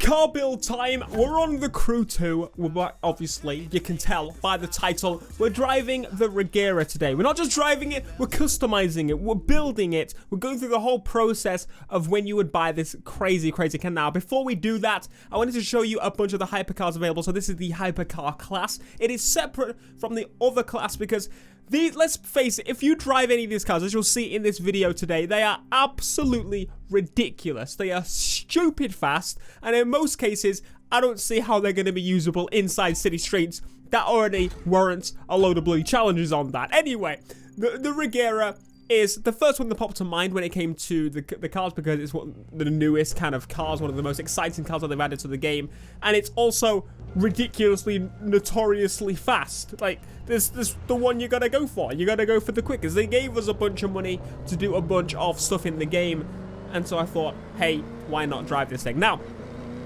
car build time. We're on the Crew 2. Obviously, you can tell by the title, we're driving the Regera today. We're not just driving it, we're customizing it, we're building it. We're going through the whole process of when you would buy this crazy car. Now, before we do that, I wanted to show you a bunch of the hypercars available. So this is the hypercar class. It is separate from the other class because let's face it, if you drive any of these cars, as you'll see in this video today, they are absolutely ridiculous. They are stupid fast, and in most cases, I don't see how they're going to be usable inside city streets. That already warrants a load of blue challenges on that. Anyway, the Regera is the first one that popped to mind when it came to the cars, because it's one of the newest kind of cars, one of the most exciting cars that they've added to the game, and it's also ridiculously, notoriously fast. Like, this the one you gotta go for. You gotta go for the quickest. They gave us a bunch of money to do a bunch of stuff in the game, and so I thought, hey, why not drive this thing? Now,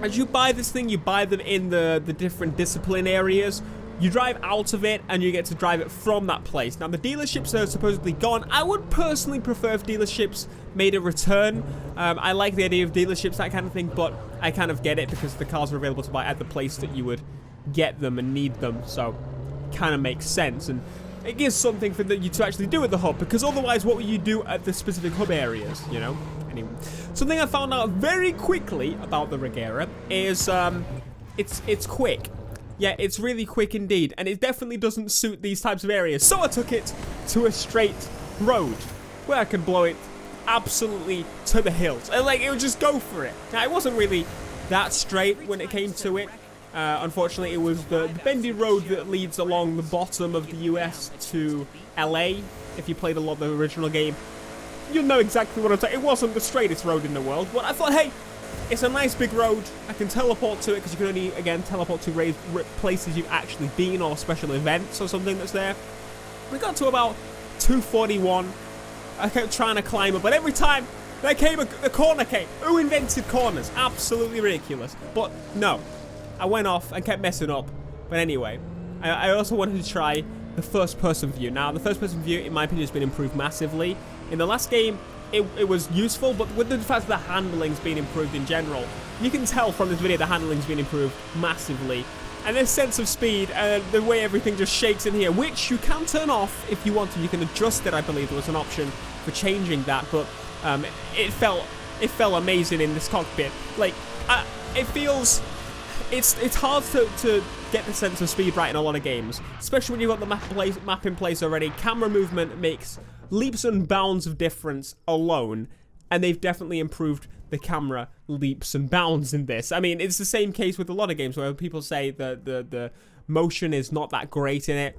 as you buy this thing, you buy them in the different discipline areas. You drive out of it, and you get to drive it from that place. Now, the dealerships are supposedly gone. I would personally prefer if dealerships made a return. I like the idea of dealerships, that kind of thing, but I kind of get it because the cars are available to buy at the place that you would get them and need them, so it kind of makes sense. And it gives something for you to actually do at the hub, because otherwise, what would you do at the specific hub areas, you know? Anyway, something I found out very quickly about the Regera is it's quick. Yeah, it's really quick indeed, and it definitely doesn't suit these types of areas. So I took it to a straight road where I could blow it absolutely to the hills. And like, it would just go for it. Now, it wasn't really that straight when it came to it. Unfortunately, it was the bendy road that leads along the bottom of the US to LA. If you played a lot of the original game, you'll know exactly what I'm saying. It wasn't the straightest road in the world, but I thought, hey, it's a nice big road. I can teleport to it because you can only, again, teleport to places you've actually been or special events or something that's there. We got to about 241. I kept trying to climb up, but every time there came a corner came. Who invented corners? Absolutely ridiculous. But no, I went off and kept messing up. But anyway, I also wanted to try the first-person view. Now, the first-person view, in my opinion, has been improved massively. In the last game, it was useful, but with the fact that the handling's been improved in general, you can tell from this video the handling's been improved massively. And this sense of speed and the way everything just shakes in here, which you can turn off if you want to. You can adjust it, I believe there was an option for changing that, but it felt amazing in this cockpit. Like, it feels... It's hard to get the sense of speed right in a lot of games, especially when you've got the map in place already. Camera movement makes leaps and bounds of difference alone, and they've definitely improved the camera leaps and bounds in this. I mean, it's the same case with a lot of games where people say the motion is not that great in it.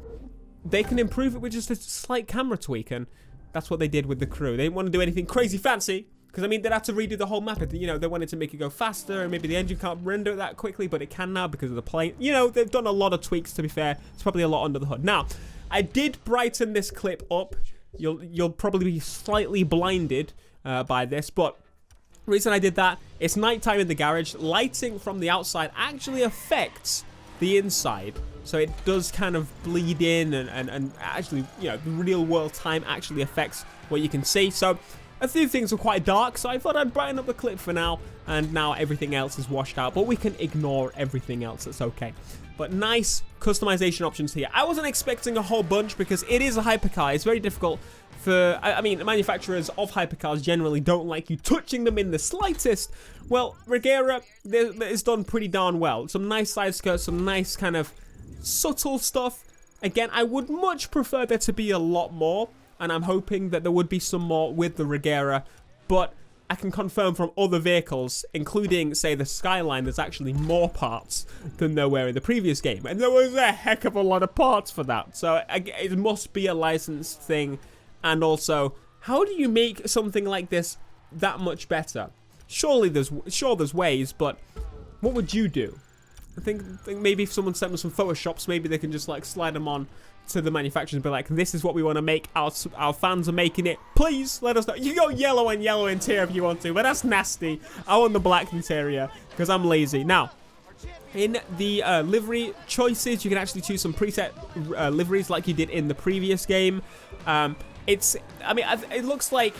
They can improve it with just a slight camera tweak, and that's what they did with the Crew. They didn't want to do anything crazy fancy, because, I mean, they'd have to redo the whole map. You know, they wanted to make it go faster, and maybe the engine can't render it that quickly, but it can now because of the plane. You know, they've done a lot of tweaks, to be fair. It's probably a lot under the hood. Now, I did brighten this clip up. You'll probably be slightly blinded by this, but the reason I did that, it's nighttime in the garage. Lighting from the outside actually affects the inside. So it does kind of bleed in, and actually, you know, the real world time actually affects what you can see. So a few things were quite dark, so I thought I'd brighten up the clip for now, and now everything else is washed out, but we can ignore everything else, it's okay. But nice customization options here. I wasn't expecting a whole bunch because it is a hypercar. It's very difficult for, I mean, the manufacturers of hypercars generally don't like you touching them in the slightest. Well, Regera is done pretty darn well. Some nice side skirts, some nice kind of subtle stuff. Again, I would much prefer there to be a lot more, and I'm hoping that there would be some more with the Regera, but I can confirm from other vehicles, including, say, the Skyline, there's actually more parts than there were in the previous game, and there was a heck of a lot of parts for that, so it must be a licensed thing. And also, how do you make something like this that much better? Surely there's ways, but what would you do? I think maybe if someone sent them some photoshops, maybe they can just like slide them on to the manufacturers and be like, this is what we want to make, our fans are making it, please let us know. You go yellow interior if you want to, but that's nasty. I want the black interior because I'm lazy. Now, in the livery choices, you can actually choose some preset liveries like you did in the previous game. It looks like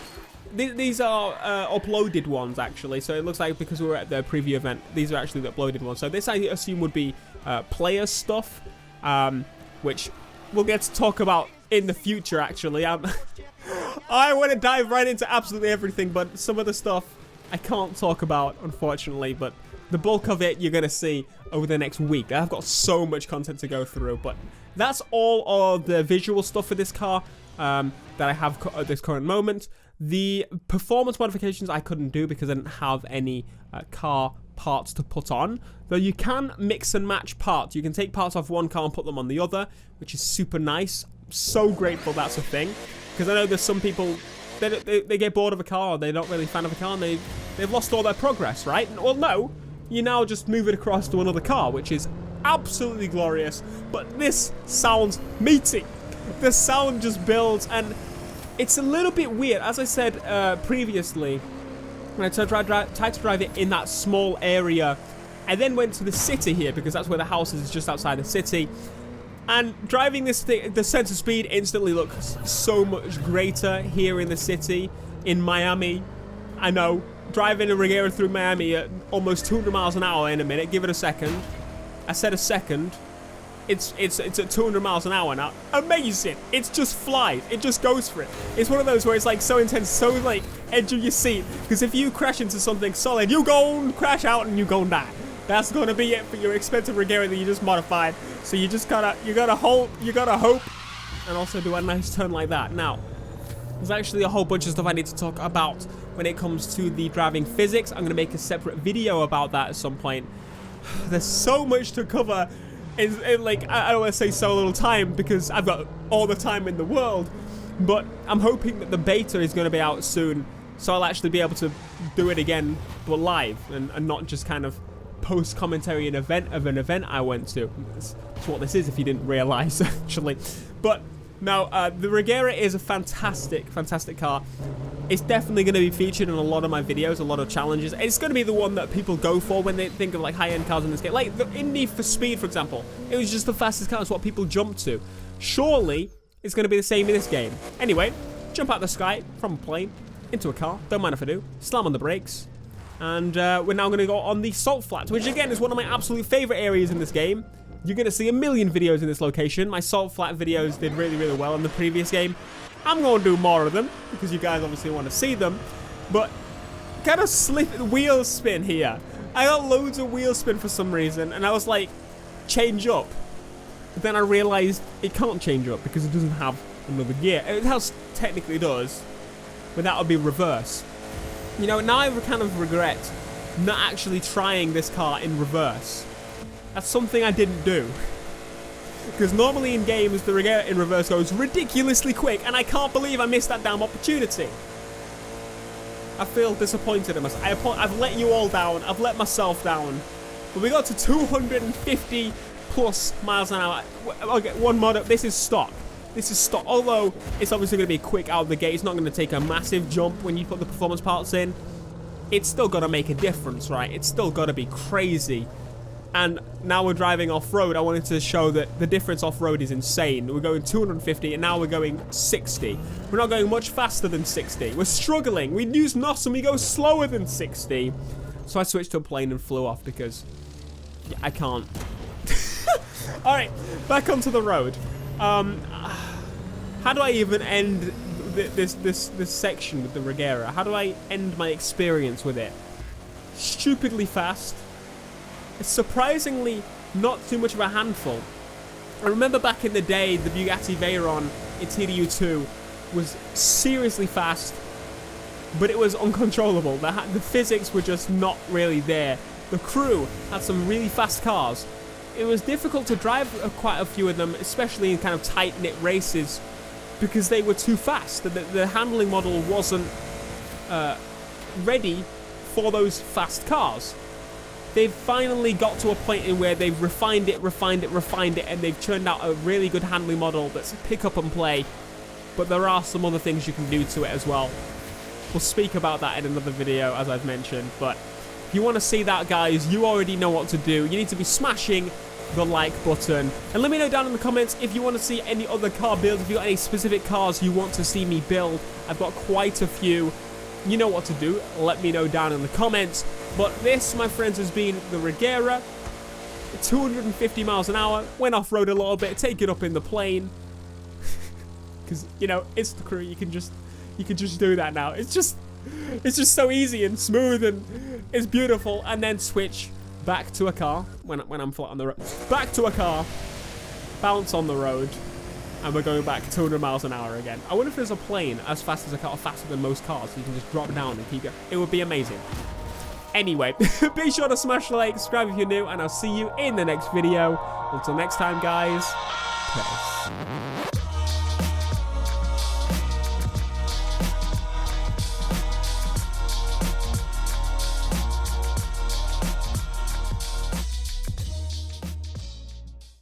these are uploaded ones, actually. So it looks like because we were at the preview event, these are actually the uploaded ones. So this, I assume, would be player stuff, which we'll get to talk about in the future, actually. I want to dive right into absolutely everything, but some of the stuff I can't talk about, unfortunately. But the bulk of it you're going to see over the next week. I've got so much content to go through, but that's all of the visual stuff for this car that I have at this current moment. The performance modifications I couldn't do because I didn't have any car parts to put on. Though you can mix and match parts. You can take parts off one car and put them on the other, which is super nice. I'm so grateful that's a thing. Because I know there's some people, they get bored of a car, or they're not really a fan of a car, and they've lost all their progress, right? Well, no. You now just move it across to another car, which is absolutely glorious. But this sounds meaty. The sound just builds, and it's a little bit weird. As I said previously, when I tried to drive it in that small area, I then went to the city here because that's where the house is, just outside the city. And driving this thing, the sense of speed instantly looks so much greater here in the city, in Miami. I know, driving a Regera through Miami at almost 200 miles an hour in a minute. Give it a second. I said a second. It's at 200 miles an hour now. Amazing. It just flies. It just goes for it. It's one of those where it's like so intense, so like edge of your seat. Because if you crash into something solid, you go and crash out and you go and die. That's gonna be it for your expensive Regera that you just modified. So you gotta hope, and also do a nice turn like that. Now, there's actually a whole bunch of stuff I need to talk about when it comes to the driving physics. I'm gonna make a separate video about that at some point. There's so much to cover. Like, I don't want to say so little time because I've got all the time in the world, but I'm hoping that the beta is going to be out soon, so I'll actually be able to do it again, but live, and not just kind of post commentary an event I went to. That's what this is, if you didn't realize, actually. But now, the Regera is a fantastic car. It's definitely going to be featured in a lot of my videos, a lot of challenges. It's going to be the one that people go for when they think of like high-end cars in this game. Like in Need for Speed, for example, it was just the fastest car. It's what people jump to. Surely, it's going to be the same in this game. Anyway, jump out of the sky from a plane into a car. Don't mind if I do. Slam on the brakes. And we're now going to go on the salt flats, which again is one of my absolute favorite areas in this game. You're going to see a million videos in this location. My salt flat videos did really, really well in the previous game. I'm going to do more of them because you guys obviously want to see them. But kind of wheel spin here. I got loads of wheel spin for some reason, and I was like, change up. But then I realized it can't change up because it doesn't have another gear. It technically does, but that would be reverse. You know, now I kind of regret not actually trying this car in reverse. That's something I didn't do. Because normally in games, the Regera in reverse goes ridiculously quick, and I can't believe I missed that damn opportunity. I feel disappointed in myself. I've let you all down. I've let myself down. But we got to 250 plus miles an hour. Okay, one mod up. This is stock. This is stock. Although it's obviously going to be quick out of the gate. It's not going to take a massive jump when you put the performance parts in. It's still got to make a difference, right? It's still got to be crazy. And now we're driving off-road. I wanted to show that the difference off-road is insane. We're going 250 and now we're going 60. We're not going much faster than 60. We're struggling. We use NOS and we go slower than 60. So I switched to a plane and flew off because I can't. Alright, back onto the road. How do I even end this section with the Regera? How do I end my experience with it? Stupidly fast. It's surprisingly not too much of a handful. I remember back in the day, the Bugatti Veyron in TDU2 was seriously fast, but it was uncontrollable. The physics were just not really there. The crew had some really fast cars. It was difficult to drive quite a few of them, especially in kind of tight-knit races, because they were too fast. The handling model wasn't ready for those fast cars. They've finally got to a point in where they've refined it, and they've churned out a really good handling model that's pick up and play. But there are some other things you can do to it as well. We'll speak about that in another video, as I've mentioned. But if you want to see that, guys, you already know what to do. You need to be smashing the like button. And let me know down in the comments if you want to see any other car builds, if you got any specific cars you want to see me build. I've got quite a few. you know what to do. Let me know down in the comments. But this, my friends, has been the Regera. 250 miles an hour. Went off-road a little bit. Take it up in the plane. Because, you know, it's the crew. You can just do that now. It's just so easy and smooth, and it's beautiful. And then switch back to a car when I'm flat on the road. Back to a car. Bounce on the road. And we're going back 200 miles an hour again. I wonder if there's a plane as fast as a car, faster than most cars, so you can just drop down and keep going. It would be amazing. Anyway, be sure to smash the like, subscribe if you're new, and I'll see you in the next video. Until next time, guys. Peace.